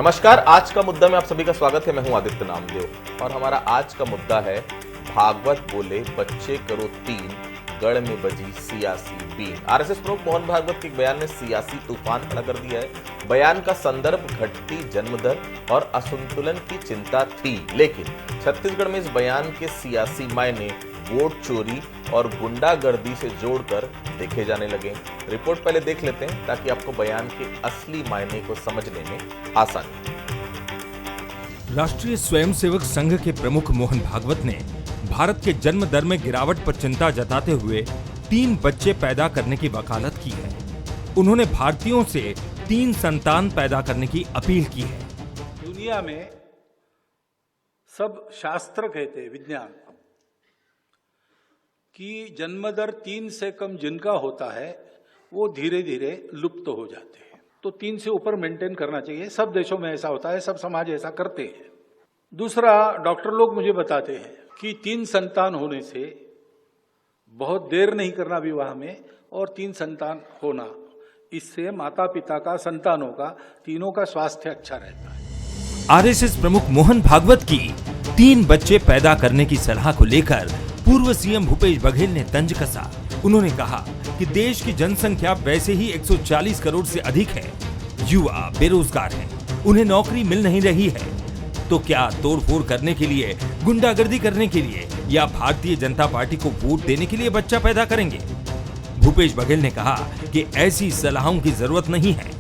नमस्कार, आज का मुद्दा में आप सभी का स्वागत है। मैं हूं आदित्य नामदेव और हमारा आज का मुद्दा है भागवत बोले बच्चे करो तीन, गढ़ में बजी सियासी बीन। आरएसएस प्रमुख मोहन भागवत के एक बयान ने सियासी तूफान खड़ा कर दिया है। बयान का संदर्भ घटती जन्मदर और असंतुलन की चिंता थी, लेकिन छत्तीसगढ़ में इस बयान के सियासी मायने वोट चोरी और गुंडागर्दी से जोड़कर देखे जाने लगे। रिपोर्ट पहले देख लेते हैं ताकि आपको बयान के असली मायने को समझने में आसानी हो। राष्ट्रीय स्वयंसेवक संघ के प्रमुख मोहन भागवत ने भारत के जन्म दर में गिरावट पर चिंता जताते हुए 3 बच्चे पैदा करने की वकालत की है। उन्होंने भारतीयों से 3 संतान पैदा करने की अपील की है। दुनिया में सब शास्त्र कहते हैं, विज्ञान, कि जन्मदर 3 से कम जिनका होता है वो धीरे धीरे लुप्त हो जाते हैं। तो 3 से ऊपर मेंटेन करना चाहिए। सब देशों में ऐसा होता है, सब समाज ऐसा करते हैं। दूसरा, डॉक्टर लोग मुझे बताते हैं कि 3 संतान होने से बहुत देर नहीं करना विवाह में, और 3 संतान होना, इससे माता पिता का, संतानों का, तीनों का स्वास्थ्य अच्छा रहता है। आरएसएस प्रमुख मोहन भागवत की 3 बच्चे पैदा करने की सलाह को लेकर पूर्व सीएम भूपेश बघेल ने तंज कसा। उन्होंने कहा कि देश की जनसंख्या वैसे ही 140 करोड़ से अधिक है। युवा बेरोजगार हैं, उन्हें नौकरी मिल नहीं रही है, तो क्या तोड़फोड़ करने के लिए, गुंडागर्दी करने के लिए या भारतीय जनता पार्टी को वोट देने के लिए बच्चा पैदा करेंगे? भूपेश बघेल ने कहा कि ऐसी सलाहों की जरूरत नहीं है।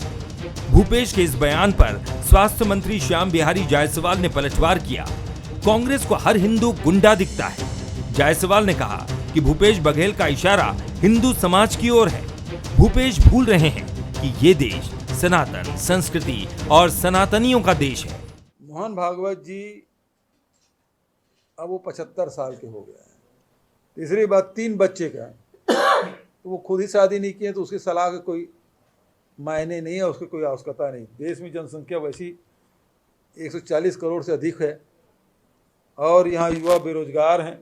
भूपेश के इस बयान पर स्वास्थ्य मंत्री श्याम बिहारी जायसवाल ने पलटवार किया। कांग्रेस को हर हिंदू गुंडा दिखता है। जायसवाल ने कहा कि भूपेश बघेल का इशारा हिंदू समाज की ओर है। भूपेश भूल रहे हैं कि ये देश सनातन संस्कृति और सनातनियों का देश है। मोहन भागवत जी अब वो 75 साल के हो गए हैं। तीसरी बात, 3 बच्चे का, तो वो खुद ही शादी नहीं किए, तो उसकी सलाह का कोई मायने नहीं है, उसकी कोई आवश्यकता नहीं। देश में जनसंख्या वैसी 140 करोड़ से अधिक है और यहाँ युवा बेरोजगार हैं,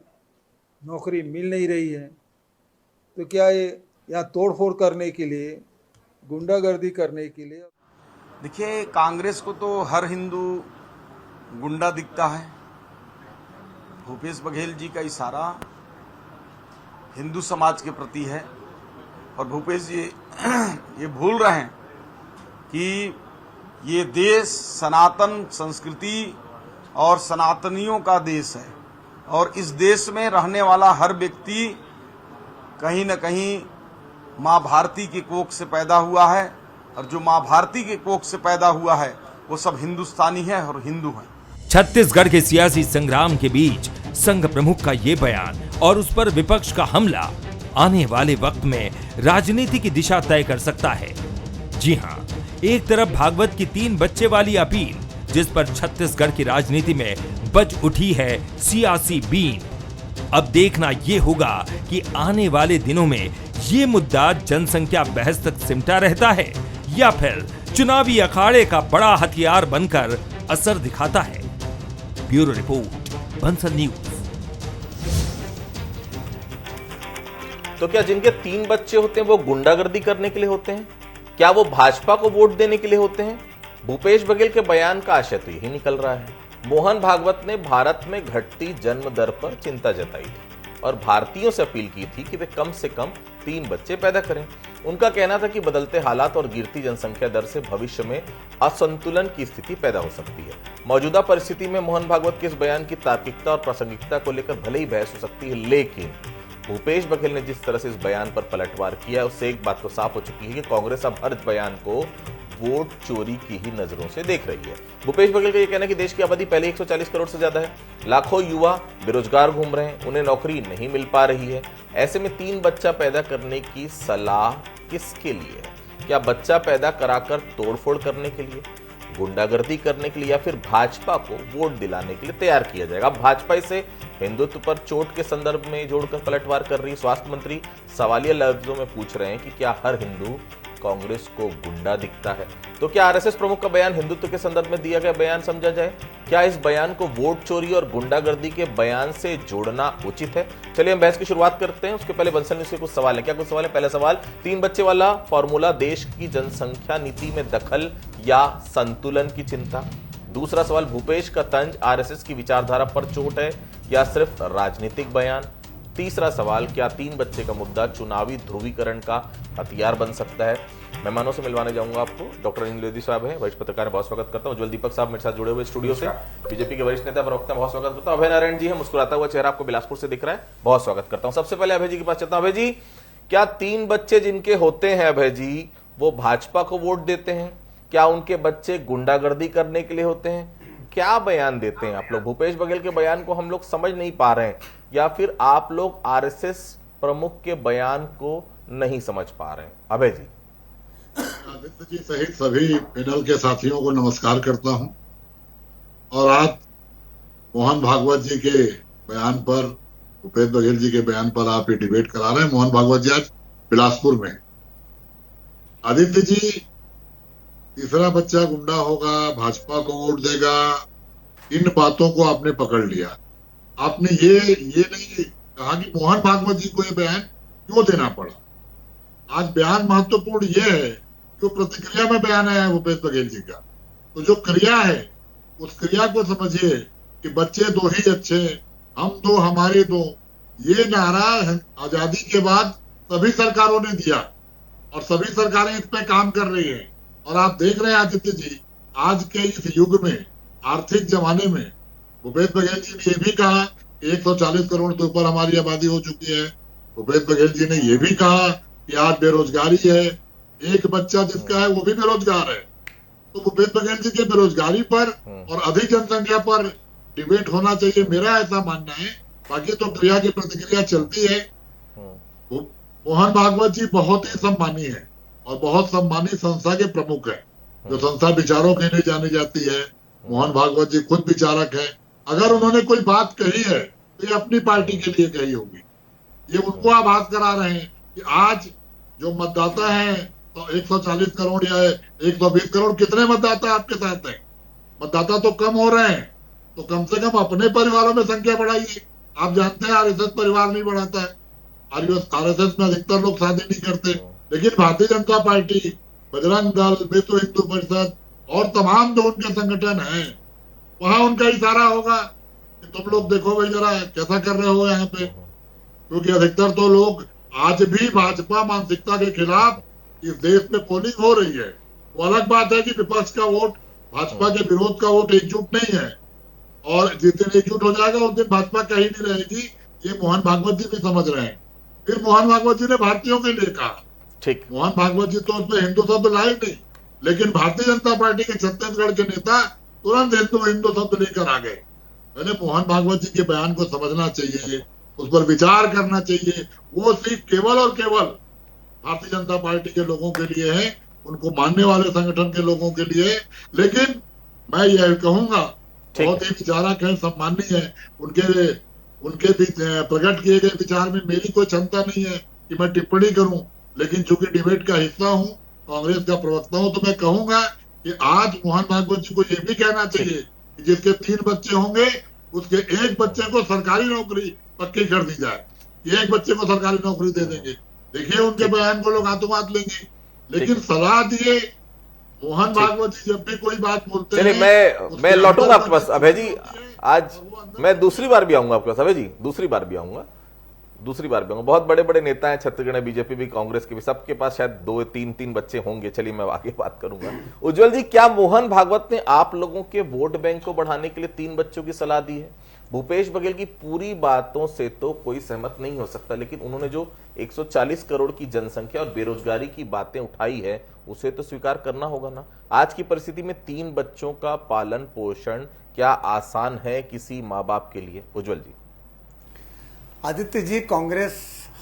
नौकरी मिल नहीं रही है, तो क्या ये यहाँ तोड़फोड़ करने के लिए, गुंडागर्दी करने के लिए? देखिए, कांग्रेस को तो हर हिंदू गुंडा दिखता है। भूपेश बघेल जी का इशारा हिंदू समाज के प्रति है और भूपेश जी ये भूल रहे हैं कि ये देश सनातन संस्कृति और सनातनियों का देश है और इस देश में रहने वाला हर व्यक्ति कहीं न कहीं माँ भारती की कोख से पैदा हुआ है और जो माँ भारती की कोख से पैदा हुआ है वो सब हिंदुस्तानी है और हिंदू हैं। छत्तीसगढ़ के सियासी संग्राम के बीच संघ प्रमुख का ये बयान और उस पर विपक्ष का हमला आने वाले वक्त में राजनीति की दिशा तय कर सकता है। जी हाँ, एक तरफ भागवत की 3 बच्चे वाली अपील, जिस पर छत्तीसगढ़ की राजनीति में बज उठी है सियासी बीन। अब देखना ये होगा कि आने वाले दिनों में ये मुद्दा जनसंख्या बहस तक सिमटा रहता है या फिर चुनावी अखाड़े का बड़ा हथियार बनकर असर दिखाता है। Bureau report, Bansal news. तो क्या जिनके 3 बच्चे होते हैं वो गुंडागर्दी करने के लिए होते हैं? क्या वो भाजपा को वोट देने के लिए होते हैं? भूपेश बघेल के बयान का आशय तो यही निकल रहा है। मोहन भागवत ने भारत में घटती जन्म दर पर चिंता जताई थी और भारतीयों से अपील की थी कि वे कम से कम 3 बच्चे पैदा करें। उनका कहना था कि बदलते हालात और गिरती जनसंख्या दर से भविष्य में असंतुलन की स्थिति पैदा हो सकती है। मौजूदा परिस्थिति में मोहन भागवत के इस बयान की तार्किकता और प्रासंगिकता को लेकर भले ही बहस हो सकती है, लेकिन भूपेश बघेल ने जिस तरह से इस बयान पर पलटवार किया, उससे एक बात तो साफ हो चुकी है कि कांग्रेस अब हर बयान को वोट चोरी की ही नजरों से देख रही है। भूपेश बघेल का यह कहना है कि देश की आबादी पहले 140 करोड़ से ज्यादा है, लाखों युवा बेरोजगार घूम रहे हैं, उन्हें नौकरी नहीं मिल पा रही है। ऐसे में 3 बच्चा पैदा करने की सलाह किसके लिए है? क्या बच्चा पैदा कराकर तोड़फोड़ करने के लिए, गुंडागर्दी करने के लिए, या फिर भाजपा को वोट दिलाने के लिए तैयार किया जाएगा? भाजपा इसे हिंदुत्व पर चोट के संदर्भ में जोड़कर पलटवार कर रही। स्वास्थ्य मंत्री सवालिया लफ्जों में पूछ रहे हैं कि क्या हर हिंदू कांग्रेस को गुंडा दिखता है। तो क्या आरएसएस प्रमुख का बयान हिंदुत्व के संदर्भ में दिया गया बयान समझा जाए? क्या इस बयान को वोट चोरी और गुंडागर्दी के बयान से जोड़ना उचित है? चलिए हम बहस की शुरुआत करते हैं। उसके पहले बंसल न्यूज़ के कुछ सवाल है। क्या कुछ सवाल है? पहला सवाल, 3 बच्चे वाला फॉर्मूला देश की जनसंख्या नीति में दखल या संतुलन की चिंता? दूसरा सवाल, भूपेश का तंज आरएसएस की विचारधारा पर चोट है या सिर्फ राजनीतिक बयान? तीसरा सवाल, क्या 3 बच्चे का मुद्दा चुनावी ध्रुवीकरण का हथियार बन सकता है? मेहमानों से मिलवाने जाऊंगा आपको। डॉक्टर अनिल द्विवेदी साहब हैं, वरिष्ठ पत्रकार, बहुत स्वागत करता हूं। उज्ज्वल दीपक साहब मेरे साथ जुड़े हुए स्टूडियो से, बीजेपी के वरिष्ठ नेता प्रवक्ता, बहुत स्वागत करता हूं। अभय नारायण जी है, मुस्कुराता हुआ चेहरा आपको बिलासपुर से दिख रहा है, बहुत स्वागत करता हूं। सबसे पहले अभय जी के पास चलता हूं। अभय जी, क्या 3 बच्चे जिनके होते हैं अभय जी, वो भाजपा को वोट देते हैं? क्या उनके बच्चे गुंडागर्दी करने के लिए होते हैं? क्या बयान देते हैं आप लोग? भूपेश बघेल के बयान को हम लोग समझ नहीं पा रहे हैं, या फिर आप लोग आरएसएस प्रमुख के बयान को नहीं समझ पा रहे हैं? अभय जी। आदित्य जी सहित सभी पैनल के साथियों को नमस्कार करता हूं। और आज मोहन भागवत जी के बयान पर, भूपेश बघेल जी के बयान पर आप ये डिबेट करा रहे हैं। मोहन भागवत जी आज बिलासपुर में। आदित्य जी, तीसरा बच्चा गुंडा होगा, भाजपा को वोट देगा, इन बातों को आपने पकड़ लिया। आपने ये नहीं कहा कि मोहन भागवत जी को ये बयान क्यों देना पड़ा। आज बयान महत्वपूर्ण ये है कि वो प्रतिक्रिया में बयान आया है भूपेश बघेल जी का। तो जो क्रिया है उस क्रिया को समझिए कि बच्चे 2 ही अच्छे, हम 2 हमारे 2, ये नारा आजादी के बाद सभी सरकारों ने दिया और सभी सरकारें इस पे काम कर रही है। और आप देख रहे हैं आदित्य जी, आज के इस युग में, आर्थिक जमाने में, भूपेश बघेल जी ने ये भी कहा कि 140 करोड़ से ऊपर हमारी आबादी हो चुकी है। भूपेश बघेल जी ने ये भी कहा कि आज बेरोजगारी है, एक बच्चा जिसका है वो भी बेरोजगार है। तो भूपेश बघेल जी के बेरोजगारी पर और अधिक जनसंख्या पर डिबेट होना चाहिए, मेरा ऐसा मानना है। बाकी तो क्रिया की प्रतिक्रिया चलती है। मोहन भागवत जी बहुत ही सम्मानी है और बहुत सम्मानित संस्था के प्रमुख है, जो संस्था विचारों के लिए जानी जाती है। मोहन भागवत जी खुद विचारक है। अगर उन्होंने कोई बात कही है तो ये अपनी पार्टी के लिए कही होगी। ये उनको आभास करा रहे हैं कि आज जो मतदाता हैं तो 140 करोड़ या 120 करोड़, कितने मतदाता आपके साथ हैं? मतदाता तो कम हो रहे हैं, तो कम से कम अपने परिवारों में संख्या बढ़ाइए। आप जानते हैं आरएसएस परिवार नहीं बढ़ाता है। आरएसएस में अधिकतर लोग शादी नहीं करते, लेकिन भारतीय जनता पार्टी, बजरंग दल, विश्व हिंदू परिषद और तमाम जो उनके संगठन हैं, वहां उनका इशारा होगा कि तुम लोग देखो भाई जरा कैसा कर रहे हो यहाँ पे। क्योंकि अधिकतर तो लोग आज भी भाजपा मानसिकता के खिलाफ इस देश में पोलिंग हो रही है। वो अलग बात है कि विपक्ष का वोट, भाजपा के विरोध का वोट एकजुट नहीं है, और जिस दिन एकजुट हो जाएगा उस दिन भाजपा कहीं नहीं रहेगी। ये मोहन भागवत जी भी समझ रहे हैं। फिर मोहन भागवत जी ने भारतीयों के लिए कहा, ठीक, मोहन भागवत जी तो उसमें हिंदू शब्द लाए नहीं, लेकिन भारतीय जनता पार्टी के छत्तीसगढ़ के नेता तुरंत हिंदू शब्द लेकर आ गए। मैंने मोहन भागवत जी के बयान को समझना चाहिए, उस पर विचार करना चाहिए। वो सिर्फ केवल और केवल भारतीय जनता पार्टी के लोगों के लिए है, उनको मानने वाले संगठन के लोगों के लिए। लेकिन मैं यह कहूंगा, बहुत ही विचारक है, सम्मानीय है, उनके भी प्रकट किए गए विचार में मेरी कोई क्षमता नहीं है कि मैं टिप्पणी करूं। लेकिन चूंकि डिबेट का हिस्सा हूं, कांग्रेस का प्रवक्ता हूं, तो मैं कहूंगा कि आज मोहन भागवत जी को यह भी कहना चाहिए कि जिसके 3 बच्चे होंगे उसके एक बच्चे को सरकारी नौकरी पक्की कर दी जाए, एक बच्चे को सरकारी नौकरी दे देंगे। देखिए उनके बयान को लोग हाथों हाथ लेंगे, लेकिन सलाह दिए मोहन भागवत जी जब भी कोई बात बोलते हैं। मैं लौटूंगा आपके पास अभय जी। आज मैं दूसरी बार भी आऊंगा आपके पास अभय जी, दूसरी बार भी आऊंगा। बहुत बड़े बड़े नेता हैं छत्तीसगढ़ में, बीजेपी भी, कांग्रेस के भी, सबके पास शायद 2-3 बच्चे होंगे। चलिए मैं आगे बात करूंगा। उज्ज्वल जी, क्या मोहन भागवत ने आप लोगों के वोट बैंक को बढ़ाने के लिए 3 बच्चों की सलाह दी है? भूपेश बघेल की पूरी बातों से तो कोई सहमत नहीं हो सकता, लेकिन उन्होंने जो 140 करोड़ की जनसंख्या और बेरोजगारी की बातें उठाई है उसे तो स्वीकार करना होगा ना। आज की परिस्थिति में 3 बच्चों का पालन पोषण क्या आसान है किसी माँ बाप के लिए? उज्ज्वल जी। आदित्य जी, कांग्रेस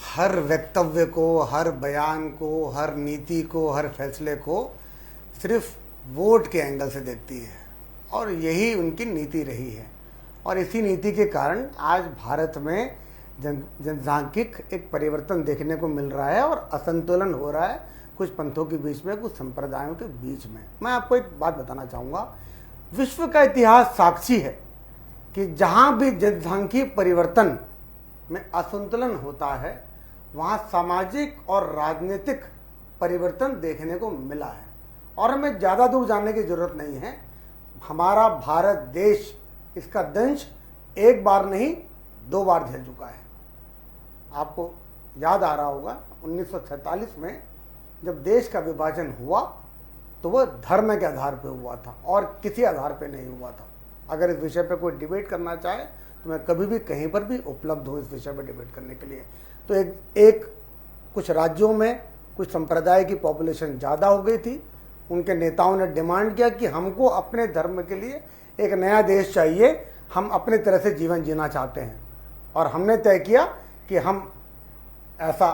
हर वक्तव्य को, हर बयान को, हर नीति को, हर फैसले को सिर्फ वोट के एंगल से देखती है, और यही उनकी नीति रही है। और इसी नीति के कारण आज भारत में जनसांख्यिक एक परिवर्तन देखने को मिल रहा है और असंतुलन हो रहा है कुछ पंथों के बीच में, कुछ संप्रदायों के बीच में। मैं आपको एक बात बताना चाहूँगा, विश्व का इतिहास साक्षी है कि जहाँ भी जनसांख्यिकीय परिवर्तन में असंतुलन होता है वहाँ सामाजिक और राजनीतिक परिवर्तन देखने को मिला है। और हमें ज़्यादा दूर जाने की जरूरत नहीं है, हमारा भारत देश इसका दंश एक बार नहीं 2 बार झेल चुका है। आपको याद आ रहा होगा 1947 में जब देश का विभाजन हुआ तो वह धर्म के आधार पर हुआ था और किसी आधार पर नहीं हुआ था। अगर इस विषय पर कोई डिबेट करना चाहे तो मैं कभी भी कहीं पर भी उपलब्ध हूँ इस विषय पर डिबेट करने के लिए। तो एक कुछ राज्यों में कुछ संप्रदाय की पॉपुलेशन ज़्यादा हो गई थी, उनके नेताओं ने डिमांड किया कि हमको अपने धर्म के लिए एक नया देश चाहिए, हम अपने तरह से जीवन जीना चाहते हैं। और हमने तय किया कि हम ऐसा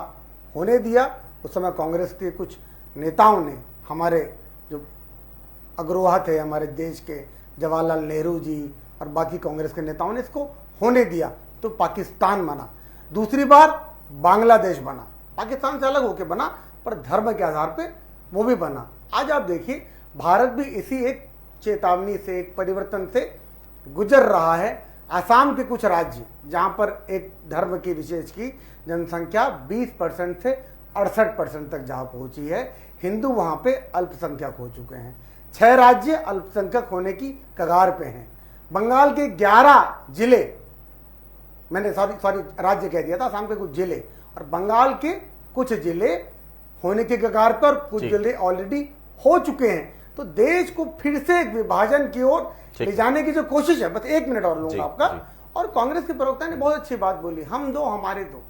होने दिया। उस समय कांग्रेस के कुछ नेताओं ने, हमारे जो अग्रवाह थे हमारे देश के, जवाहरलाल नेहरू जी और बाकी कांग्रेस के नेताओं ने इसको होने दिया, तो पाकिस्तान बना। दूसरी बार बांग्लादेश बना, पाकिस्तान से अलग होकर बना पर धर्म के आधार पे वो भी बना। आज आप देखिए भारत भी इसी एक चेतावनी से, एक परिवर्तन से गुजर रहा है। आसाम के कुछ राज्य जहां पर एक धर्म की विशेष की जनसंख्या 20% से 68% तक जहां पहुंची है, हिंदू वहां पे अल्पसंख्यक हो चुके हैं। 6 राज्य अल्पसंख्यक होने की कगार पे हैं। बंगाल के 11 जिले, मैंने सॉरी राज्य कह दिया था, आसाम के कुछ जिले और बंगाल के कुछ जिले होने के कगार पर, कुछ जिले ऑलरेडी हो चुके हैं। तो देश को फिर से एक विभाजन की ओर ले जाने की जो कोशिश है, बस 1 मिनट और लूंगा आपका। और कांग्रेस के प्रवक्ता ने बहुत अच्छी बात बोली, हम दो हमारे दो,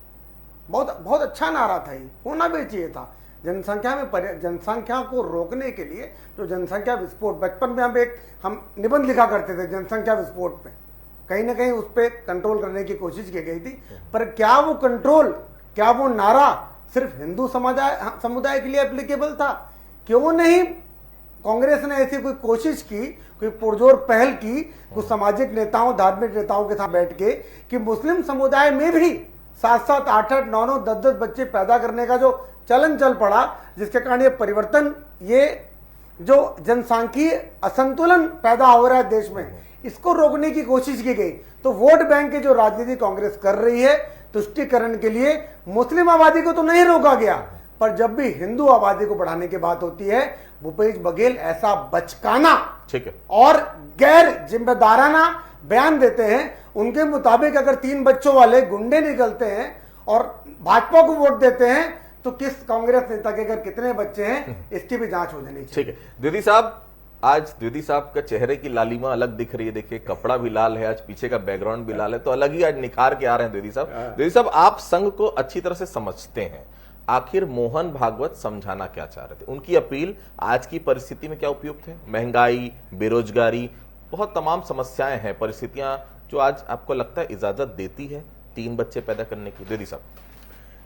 बहुत अच्छा नारा था, ये होना भी चाहिए था। जनसंख्या को रोकने के लिए जो जनसंख्या विस्फोट, बचपन में हम निबंध लिखा करते थे जनसंख्या विस्फोट पे, कहीं ना कहीं उस पर कंट्रोल करने की कोशिश की गई थी। पर क्या वो कंट्रोल, क्या वो नारा सिर्फ हिंदू समुदाय के लिए एप्लीकेबल था? क्यों नहीं कांग्रेस ने ऐसी कोई कोशिश की, कोई पुरजोर पहल की कुछ सामाजिक नेताओं, धार्मिक नेताओं के साथ बैठ के कि मुस्लिम समुदाय में भी 7-7, 8-8, 9-9, 10-10 बच्चे पैदा करने का जो चलन चल पड़ा, जिसके कारण ये परिवर्तन, ये जो जनसांख्यिकीय असंतुलन पैदा हो रहा है देश में, इसको रोकने की कोशिश की गई। तो वोट बैंक की जो राजनीति कांग्रेस कर रही है तुष्टीकरण के लिए, मुस्लिम आबादी को तो नहीं रोका गया, पर जब भी हिंदू आबादी को बढ़ाने की बात होती है, भूपेश बघेल ऐसा बचकाना और गैर जिम्मेदाराना बयान देते हैं। उनके मुताबिक अगर 3 बच्चों वाले गुंडे निकलते हैं और भाजपा को वोट देते हैं तो किस कांग्रेस नेता के अगर कितने बच्चे हैं, इसकी भी जांच हो जानी चाहिए। ठीक है द्विवेदी साहब, आज द्विवेदी साहब का चेहरे की लालिमा अलग दिख रही है। देखिए कपड़ा भी लाल है, आज पीछे का बैकग्राउंड भी लाल है, तो अलग ही आज निखार के आ रहे हैं द्विवेदी साहब। द्विवेदी साहब, आप संघ को अच्छी तरह से समझते हैं, आखिर मोहन भागवत समझाना क्या चाह रहे थे? उनकी अपील आज की परिस्थिति में क्या उपयुक्त है? महंगाई, बेरोजगारी, बहुत तमाम समस्याएं हैं, परिस्थितियां जो आज आपको लगता है इजाजत देती है 3 बच्चे पैदा करने की? द्विवेदी साहब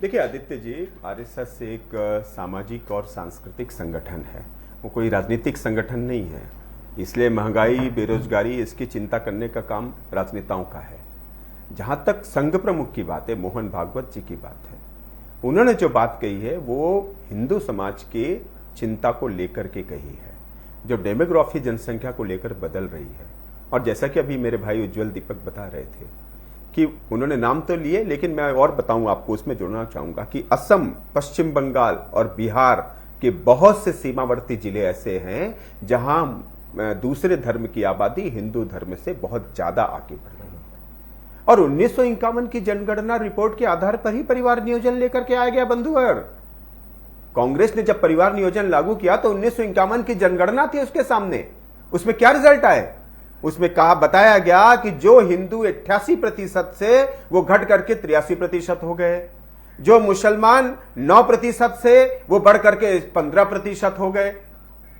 देखिए आदित्य जी, आरएसएस एक सामाजिक और सांस्कृतिक संगठन है, वो कोई राजनीतिक संगठन नहीं है। इसलिए महंगाई, बेरोजगारी, इसकी चिंता करने का काम राजनेताओं का है। जहां तक संघ प्रमुख की बात है, मोहन भागवत जी की बात है, उन्होंने जो बात कही है वो हिंदू समाज के चिंता को लेकर के कही है, जो डेमोग्राफी जनसंख्या को लेकर बदल रही है। और जैसा कि अभी मेरे भाई उज्जवल दीपक बता रहे थे कि उन्होंने नाम तो लिए, लेकिन मैं और बताऊं आपको, उसमें जोड़ना चाहूंगा कि असम, पश्चिम बंगाल और बिहार के बहुत से सीमावर्ती जिले ऐसे हैं जहां दूसरे धर्म की आबादी हिंदू धर्म से बहुत ज्यादा आगे बढ़ रही है। और 1951 की जनगणना रिपोर्ट के आधार पर ही परिवार नियोजन लेकर के आया गया बंधुवर। कांग्रेस ने जब परिवार नियोजन लागू किया तो 1951 की जनगणना थी उसके सामने, उसमें क्या रिजल्ट आए? उसमें बताया गया कि जो हिंदू 88% से वो घट करके 83% हो गए, जो मुसलमान 9% से वो बढ़ करके 15% हो गए।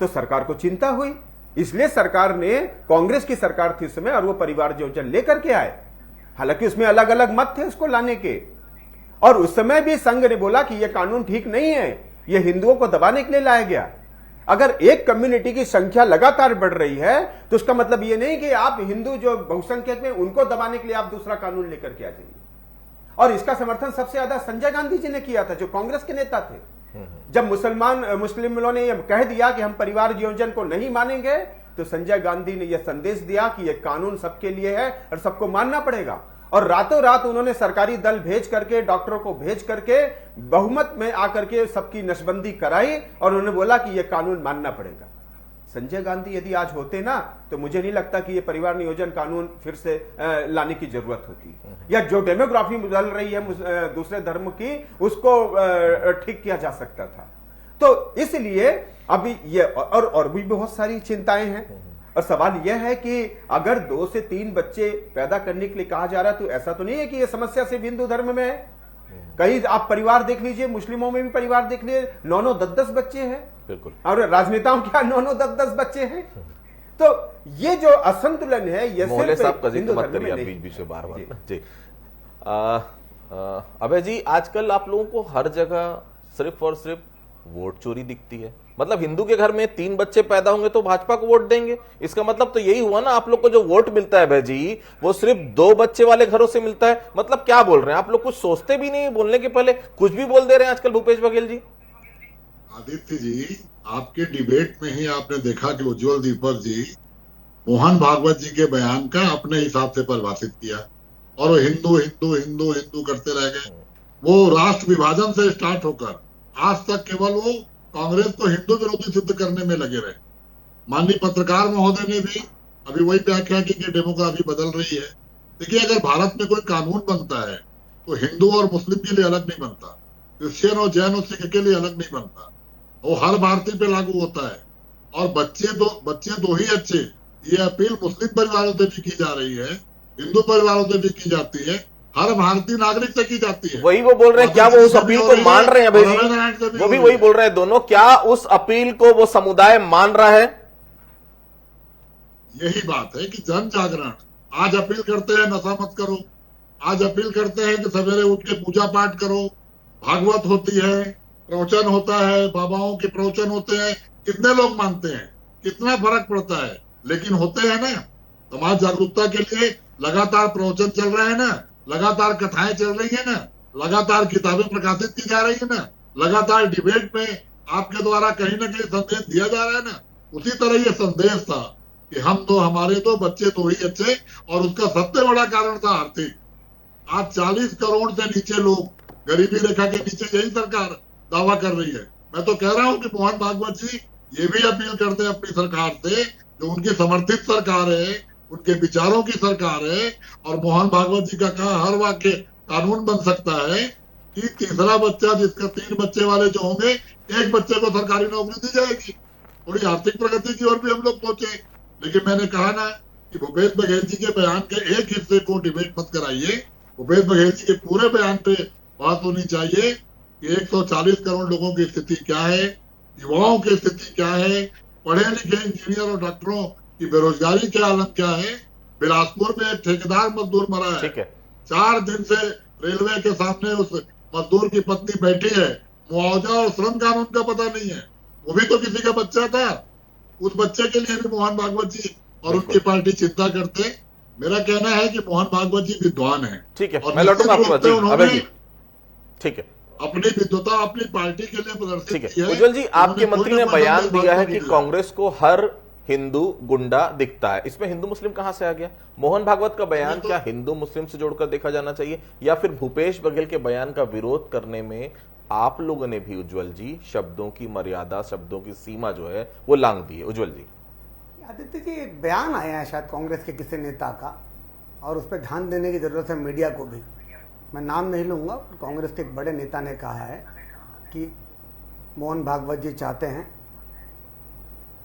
तो सरकार को चिंता हुई, इसलिए सरकार ने, कांग्रेस की सरकार थी उस समय, और वो परिवार नियोजन लेकर के आए। हालांकि उसमें अलग अलग मत थे उसको लाने के, और उस समय भी संघ ने बोला कि यह कानून ठीक नहीं है, यह हिंदुओं को दबाने के लिए लाया गया। अगर एक कम्युनिटी की संख्या लगातार बढ़ रही है तो उसका मतलब यह नहीं कि आप हिंदू जो बहुसंख्यक में उनको दबाने के लिए आप दूसरा कानून लेकर के आ जाइए। और इसका समर्थन सबसे ज्यादा संजय गांधी जी ने किया था, जो कांग्रेस के नेता थे। जब मुस्लिमों ने यह कह दिया कि हम परिवार नियोजन को नहीं मानेंगे, तो संजय गांधी ने यह संदेश दिया कि यह कानून सबके लिए है और सबको मानना पड़ेगा। और रातों रात उन्होंने सरकारी दल भेज करके, डॉक्टरों को भेज करके बहुमत में आकर के सबकी नसबंदी कराई और उन्होंने बोला कि यह कानून मानना पड़ेगा। संजय गांधी यदि आज होते ना, तो मुझे नहीं लगता कि ये परिवार नियोजन कानून फिर से लाने की जरूरत होती, या जो डेमोग्राफी बदल रही है दूसरे धर्म की, उसको ठीक किया जा सकता था। तो इसलिए अभी ये और भी बहुत सारी चिंताएं हैं। और सवाल यह है कि अगर 2 से 3 बच्चे पैदा करने के लिए कहा जा रहा है, तो ऐसा तो नहीं है कि यह समस्या सिर्फ हिंदू धर्म में है। कई आप परिवार देख लीजिए, मुस्लिमों में भी परिवार देख लीजिए, 9-9, 10-10 बच्चे हैं। बिल्कुल। और राजनेताओं क्या 9-9, 10-10 बच्चे हैं। तो ये जो असंतुलन है, ये मोहल्ले साहब का जिक्र मत करिए बीच बीच में बार बार जी। अभय जी, आजकल आप लोगों को हर जगह सिर्फ और सिर्फ वोट चोरी दिखती है। मतलब हिंदू के घर में 3 बच्चे पैदा होंगे तो भाजपा को वोट देंगे, इसका मतलब तो यही हुआ ना, आप लोग को जो वोट मिलता है भाई, वो सिर्फ 2 बच्चे वाले घरों से मिलता है। मतलब क्या बोल रहे हैं आप लोग? कुछ सोचते भी नहीं, बोलने के पहले कुछ भी बोल दे रहे हैं आजकल भूपेश बघेल जी। आदित्य जी, आपके डिबेट में ही आपने देखा कि उज्जवल दीपक जी मोहन भागवत जी के बयान का अपने हिसाब से परिभाषित किया और वो हिंदू हिंदू हिंदू हिंदू करते रह गए। वो राष्ट्र विभाजन से स्टार्ट होकर आज तक केवल वो कांग्रेस को हिंदू विरोधी सिद्ध करने में लगे रहे। माननीय पत्रकार महोदय ने भी अभी वही व्याख्या की कि डेमोग्राफी बदल रही है। देखिए, अगर भारत में कोई कानून बनता है तो हिंदू और मुस्लिम के लिए अलग नहीं बनता, क्रिश्चियन और जैन और सिख के लिए अलग नहीं बनता, वो हर भारतीय पे लागू होता है। और बच्चे दो ही अच्छे, ये अपील मुस्लिम परिवारों से भी की जा रही है, हिंदू परिवारों से भी की जाती है, हर भारतीय नागरिक से की जाती है। वही वो बोल रहे हैं, क्या वो उस अपील को मान रहे हैं भाई? वो भी वही बोल रहे हैं दोनों, क्या उस अपील को वो समुदाय मान रहा है? यही बात है कि जन जागरण आज अपील करते हैं नशा मत करो, आज अपील करते हैं कि सवेरे उठ के पूजा पाठ करो, भागवत होती है, प्रवचन होता है, बाबाओं के प्रवचन होते हैं। कितने लोग मानते हैं, कितना फर्क पड़ता है, लेकिन होते हैं ना। समाज जागरूकता के लिए लगातार प्रवचन चल रहे हैं ना, लगातार कथाएं चल रही है ना, लगातार किताबें प्रकाशित की जा रही है ना, लगातार डिबेट में आपके द्वारा कहीं ना कहीं संदेश दिया जा रहा है ना। उसी तरह ये संदेश था कि हमारे 2 बच्चे 2 ही अच्छे, और उसका सबसे बड़ा कारण था आर्थिक। आज 40 करोड़ से नीचे लोग, गरीबी रेखा के नीचे, यही सरकार दावा कर रही है। मैं तो कह रहा हूं कि मोहन भागवत जी ये भी अपील करते हैं अपनी सरकार से, जो उनकी समर्थित सरकार है, उनके विचारों की सरकार है, और मोहन भागवत जी का कहा हर वाक्य कानून बन सकता है कि तीसरा बच्चा, जिसका 3 बच्चे वाले जो होंगे, 1 बच्चे को सरकारी नौकरी दी जाएगी। थोड़ी आर्थिक प्रगति की ओर भी हम लोग सोचे। लेकिन मैंने कहा ना कि भूपेश बघेल जी के बयान के एक हिस्से को डिबेट मत कराइए। भूपेश बघेल जी के पूरे बयान पे बात होनी चाहिए कि 140 करोड़ लोगों की स्थिति क्या है, युवाओं की स्थिति क्या है, पढ़े लिखे इंजीनियर और डॉक्टरों की बेरोजगारी के आलम क्या है। बिलासपुर में एक ठेकेदार मजदूर मरा है, 4 दिन से रेलवे के सामने उस मजदूर की पत्नी बैठी है, मुआवजा और श्रम कानून का पता नहीं है। वो भी तो किसी का बच्चा था। उस बच्चे के लिए भी मोहन भागवत जी और उनकी पार्टी चिंता करते। मेरा कहना है कि मोहन भागवत जी विद्वान है। ठीक है, मैं लौटूंगा आपके पास। ठीक है, अपनी विद्वता अपनी पार्टी के लिए प्रदर्शित की है। उज्जवल जी, आपके मंत्री ने बयान दिया है कि कांग्रेस को हर हिंदू गुंडा दिखता है। इसमें हिंदू मुस्लिम कहां से आ गया? मोहन भागवत का बयान क्या हिंदू मुस्लिम से जोड़कर देखा जाना चाहिए, या फिर भूपेश बघेल के बयान का विरोध करने में आप लोगों ने भी, उज्जवल जी, शब्दों की मर्यादा, शब्दों की सीमा जो है वो लांघ दी है? उज्जवल जी, आदित्य जी, एक बयान आया है शायद कांग्रेस के किसी नेता का, और उस पर ध्यान देने की जरूरत है मीडिया को भी। मैं नाम नहीं लूंगा, कांग्रेस के एक बड़े नेता ने कहा है कि मोहन भागवत जी चाहते हैं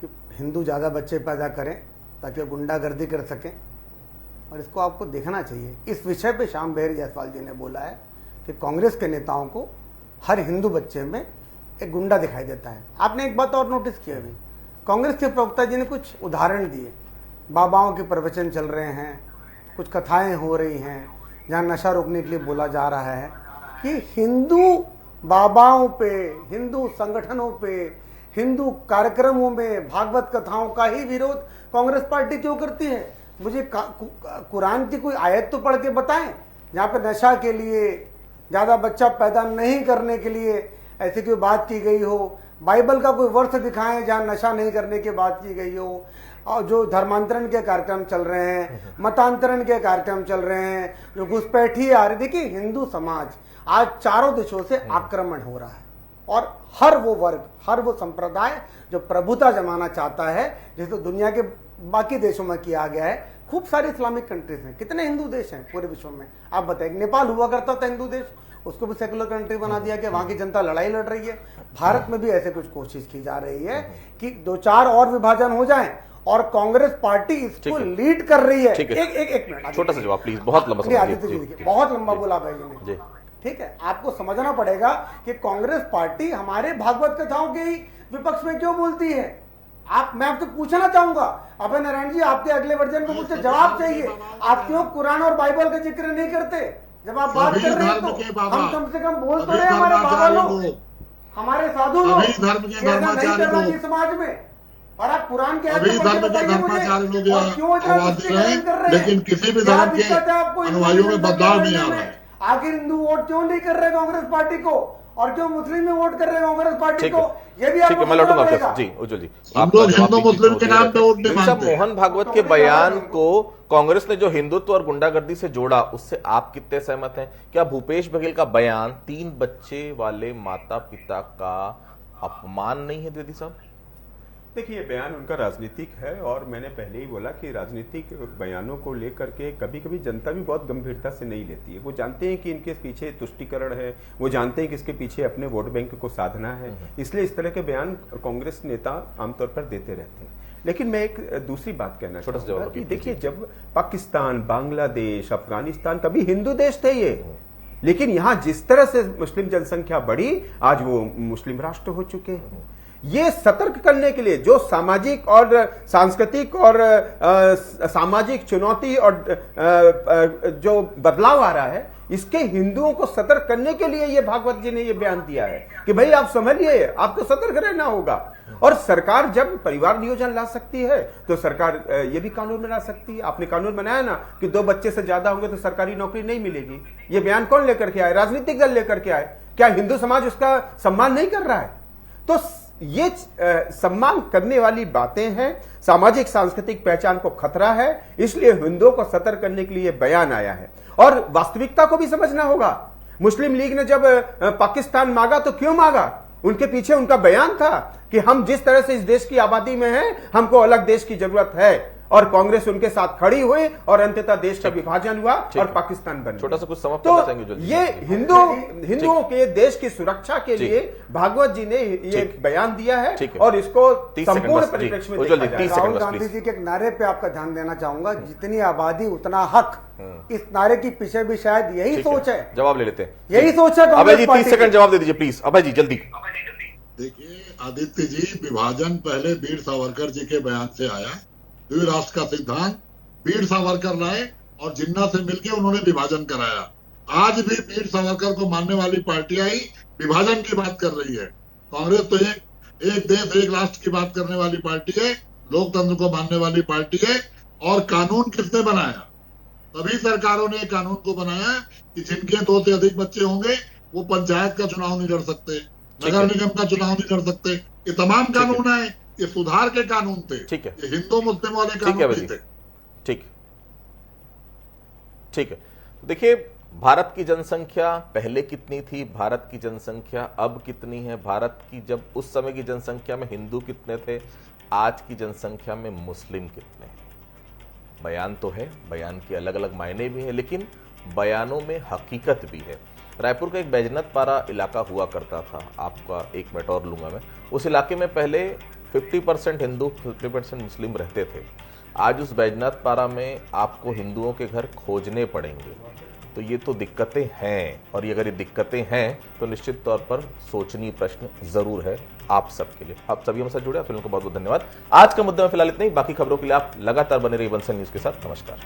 कि हिंदू ज़्यादा बच्चे पैदा करें ताकि गुंडागर्दी कर सकें, और इसको आपको देखना चाहिए। इस विषय पे श्याम बिहारी जायसवाल जी ने बोला है कि कांग्रेस के नेताओं को हर हिंदू बच्चे में एक गुंडा दिखाई देता है। आपने एक बात और नोटिस की, अभी कांग्रेस के प्रवक्ता जी ने कुछ उदाहरण दिए, बाबाओं के प्रवचन चल रहे हैं, कुछ कथाएं हो रही हैं जहाँ नशा रोकने के लिए बोला जा रहा है कि हिंदू बाबाओं पे, हिंदू संगठनों पे, हिंदू कार्यक्रमों में भागवत कथाओं का ही विरोध कांग्रेस पार्टी क्यों करती है? मुझे कुरान की कोई आयत तो पढ़ के बताएं जहाँ पे नशा के लिए, ज़्यादा बच्चा पैदा नहीं करने के लिए ऐसी कोई बात की गई हो, बाइबल का कोई वर्ष दिखाएं जहां नशा नहीं करने की बात की गई हो, और जो धर्मांतरण के कार्यक्रम चल रहे हैं, मतांतरण के कार्यक्रम चल रहे हैं, जो घुसपैठी आ रही। देखिए, हिंदू समाज आज चारों दिशों से आक्रमण हो रहा है और हर वो वर्ग, हर वो संप्रदाय जो प्रभुता जमाना चाहता है, जैसे दुनिया के बाकी देशों में किया गया है। खूब सारे इस्लामिक कंट्रीज हैं, कितने हिंदू देश हैं पूरे विश्व में, आप बताइए। नेपाल हुआ करता था हिंदू देश, उसको भी सेकुलर कंट्री बना दिया कि वहां की जनता लड़ाई लड़ रही है। भारत में भी ऐसे कुछ कोशिश की जा रही है कि 2-4 और विभाजन हो जाएं, और कांग्रेस पार्टी इसको लीड कर रही है। एक मिनट, छोटा सा जवाब प्लीज, बहुत लंबा आदित्य जी देखिए, बहुत लंबा बोला भाई जी ने। ठीक है, आपको समझना पड़ेगा कि कांग्रेस पार्टी हमारे भागवत कथाओं के ही विपक्ष में क्यों बोलती है। मैं आपसे पूछना चाहूंगा, अभय नारायण जी, आपके अगले वर्जन को मुझसे जवाब चाहिए, आप क्यों कुरान और बाइबल का जिक्र नहीं करते? जब आप बात कर रहे हैं तो हम कम से कम बोल तो रहे हैं, हमारे बाबा लोग, हमारे साधु लोग, धर्म के धर्माचार्य समाज में, और आप कुरान के लेकिन किसी भी धर्म के अनुयायियों में बदलाव नहीं आ रहा है। आखिर हिंदू वोट क्यों नहीं कर रहे कांग्रेस पार्टी को, और क्यों मुस्लिम में वोट कर रहे कांग्रेस पार्टी को? ये भी आपको मैं लौटूंगा आपके साथ। जी उज्जवल जी, आप लोग हिंदू मुस्लिम के नाम पे वोट नहीं मांगते। मोहन भागवत के बयान को कांग्रेस ने जो हिंदुत्व और गुंडागर्दी से जोड़ा, उससे आप कितने सहमत हैं? क्या भूपेश बघेल का बयान 3 बच्चे वाले माता पिता का अपमान नहीं है द्विवेदी साहब? देखिए, ये बयान उनका राजनीतिक है, और मैंने पहले ही बोला कि राजनीतिक बयानों को लेकर के कभी कभी जनता भी बहुत गंभीरता से नहीं लेती है। वो जानते हैं कि इनके पीछे तुष्टीकरण है, वो जानते हैं कि इसके पीछे अपने वोट बैंक को साधना है, इसलिए इस तरह के बयान कांग्रेस नेता आमतौर पर देते रहते हैं। लेकिन मैं एक दूसरी बात कहना चाहूंगा कि देखिए, जब पाकिस्तान, बांग्लादेश, अफगानिस्तान कभी हिंदू देश थे ये, लेकिन यहां जिस तरह से मुस्लिम जनसंख्या बढ़ी, आज वो मुस्लिम राष्ट्र हो चुके हैं। ये सतर्क करने के लिए जो सामाजिक और सांस्कृतिक और सामाजिक चुनौती और जो बदलाव आ रहा है, इसके हिंदुओं को सतर्क करने के लिए ये भागवत जी ने ये बयान दिया है कि भाई आप समझिए, आपको सतर्क रहना होगा। और सरकार जब परिवार नियोजन ला सकती है तो सरकार ये भी कानून बना सकती है। आपने कानून बनाया ना कि 2 बच्चे से ज्यादा होंगे तो सरकारी नौकरी नहीं मिलेगी। ये बयान कौन लेकर के आए? राजनीतिक दल लेकर के आए। क्या हिंदू समाज उसका सम्मान नहीं कर रहा है? तो ये सम्मान करने वाली बातें हैं, सामाजिक सांस्कृतिक पहचान को खतरा है, इसलिए हिंदुओं को सतर्क करने के लिए बयान आया है। और वास्तविकता को भी समझना होगा। मुस्लिम लीग ने जब पाकिस्तान मांगा तो क्यों मांगा? उनके पीछे उनका बयान था कि हम जिस तरह से इस देश की आबादी में हैं, हमको अलग देश की जरूरत है, और कांग्रेस उनके साथ खड़ी हुई और अंततः देश का विभाजन हुआ और पाकिस्तान बन गया। छोटा सा कुछ समाप्त तो करना चाहेंगे ये हिंदुओं के देश की सुरक्षा के लिए भागवत जी ने ये बयान दिया है, और इसको संपूर्ण परिप्रेक्ष्य में देखा जाए। राहुल गांधी जी के एक नारे पे आपका ध्यान देना चाहूंगा, जितनी आबादी उतना हक। इस नारे की पीछे भी शायद यही सोच है। जवाब ले लेते हैं, यही सोच है। अभय जी 30 सेकंड जवाब दे दीजिए प्लीज। अभय जी जल्दी। देखिए आदित्य जी, विभाजन पहले वीर सावरकर जी के बयान से आया। द्विराष्ट्र का सिद्धांत वीर सावरकर लाए और जिन्ना से मिलकर उन्होंने विभाजन कराया। आज भी वीर सावरकर को मानने वाली पार्टियां ही विभाजन की बात कर रही है। कांग्रेस तो एक देश एक राष्ट्र की बात करने वाली पार्टी है, लोकतंत्र को मानने वाली पार्टी है। और कानून किसने बनाया? तभी सरकारों ने कानून को बनाया कि जिनके 2 से अधिक बच्चे होंगे वो पंचायत का चुनाव नहीं लड़ सकते, नगर निगम का चुनाव नहीं लड़ सकते। ये तमाम कानून है, ये सुधार के कानून थे। ठीक है, ये हिंदू मुस्लिम वाले कानून थे। ठीक है। तो देखिए, भारत की जनसंख्या पहले कितनी थी, भारत की जनसंख्या अब कितनी है, भारत की जब उस समय की जनसंख्या में हिंदू कितने थे, आज की जनसंख्या में मुस्लिम कितने हैं? बयान तो है, बयान के अलग अलग मायने भी हैं, लेकिन बयानों में हकीकत भी है। रायपुर का एक बैजनाथ पारा इलाका हुआ करता था, आपका एक मिनट और लूंगा मैं। उस इलाके में पहले 50% हिंदू 50% मुस्लिम रहते थे। आज उस बैजनाथ पारा में आपको हिंदुओं के घर खोजने पड़ेंगे। तो ये तो दिक्कतें हैं, और ये अगर ये दिक्कतें हैं तो निश्चित तौर पर सोचनीय प्रश्न जरूर है आप सबके लिए। आप सभी हमसे जुड़े, फिल्म को बहुत बहुत धन्यवाद। आज का मुद्दा में फिलहाल इतना ही। बाकी खबरों के लिए आप लगातार बने रहिए बंसल न्यूज के साथ। नमस्कार।